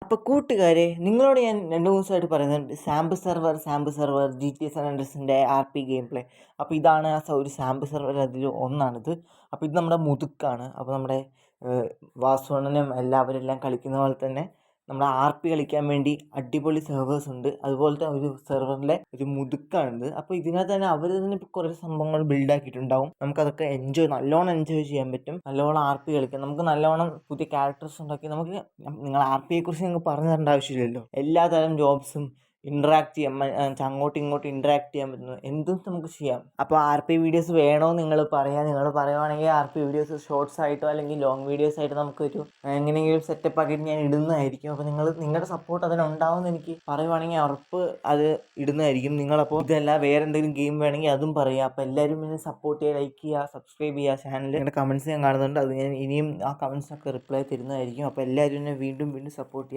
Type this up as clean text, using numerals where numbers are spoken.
അപ്പോൾ കൂട്ടുകാരെ, നിങ്ങളോട് ഞാൻ 2 ദിവസമായിട്ട് പറയുന്നുണ്ട് sample server GTA San Andreasൻ്റെ RP game play. അപ്പോൾ ഇതാണ് ഒരു സാമ്പിൾ സെർവർ, അതിൽ ഒന്നാണിത്. അപ്പോൾ ഇത് നമ്മുടെ മുതുക്കാണ്. അപ്പോൾ നമ്മുടെ വാസുണ്ണനും എല്ലാവരെല്ലാം കളിക്കുന്ന പോലെ തന്നെ നമ്മുടെ RP കളിക്കാൻ വേണ്ടി അടിപൊളി സെർവേഴ്സ് ഉണ്ട്. അതുപോലത്തെ ഒരു സെർവറിലെ ഒരു മുതുക്കാണിത്. അപ്പോൾ ഇതിനകത്ത് തന്നെ അവർ തന്നെ കുറേ സംഭവങ്ങൾ ബിൽഡാക്കിയിട്ടുണ്ടാവും. നമുക്കതൊക്കെ നല്ലോണം എൻജോയ് ചെയ്യാൻ പറ്റും. നല്ലോണം RP കളിക്കാം. നമുക്ക് നല്ലോണം പുതിയ ക്യാരക്ടേഴ്സ് ഉണ്ടാക്കി നമുക്ക് നിങ്ങൾ RPയെ കുറിച്ച് നിങ്ങൾക്ക് പറഞ്ഞു തരേണ്ട ആവശ്യമില്ലല്ലോ. എല്ലാതരം ജോബ്സും ഇൻട്രാക്ട് ചെയ്യാം, അങ്ങോട്ടും ഇങ്ങോട്ടും ഇൻട്രാക്ട് ചെയ്യാൻ പറ്റുന്നു, എന്തും നമുക്ക് ചെയ്യാം. അപ്പോൾ RP വീഡിയോസ് വേണോ നിങ്ങൾ പറയുവാണെങ്കിൽ RP വീഡിയോസ് ഷോർട്സ് ആയിട്ടോ അല്ലെങ്കിൽ ലോങ് വീഡിയോസ് ആയിട്ട് നമുക്കൊരു എങ്ങനെയെങ്കിലും സെറ്റപ്പ് ആക്കിയിട്ട് ഞാൻ ഇടുന്നതായിരിക്കും. അപ്പോൾ നിങ്ങളുടെ സപ്പോർട്ട് അതിനുണ്ടാവുമെന്ന് എനിക്ക് പറയുവാണെങ്കിൽ ഉറപ്പ് അത് ഇടുന്നതായിരിക്കും. നിങ്ങളപ്പോൾ ഇതല്ല വേറെ എന്തെങ്കിലും ഗെയിം വേണമെങ്കിൽ അതും പറയുക. അപ്പോൾ എല്ലാവരും എന്നെ സപ്പോർട്ട് ചെയ്യുക, ലൈക്ക് ചെയ്യുക, സബ്സ്ക്രൈബ് ചെയ്യുക ചാനൽ. നിങ്ങളുടെ കമൻറ്റ്സ് ഞാൻ കാണുന്നുണ്ട്, അത് ഞാൻ ഇനിയും ആ കമൻറ്റ്സൊക്കെ റിപ്ലൈ തരുന്നതായിരിക്കും. അപ്പോൾ എല്ലാവരും എന്നെ വീണ്ടും സപ്പോർട്ട് ചെയ്യുക.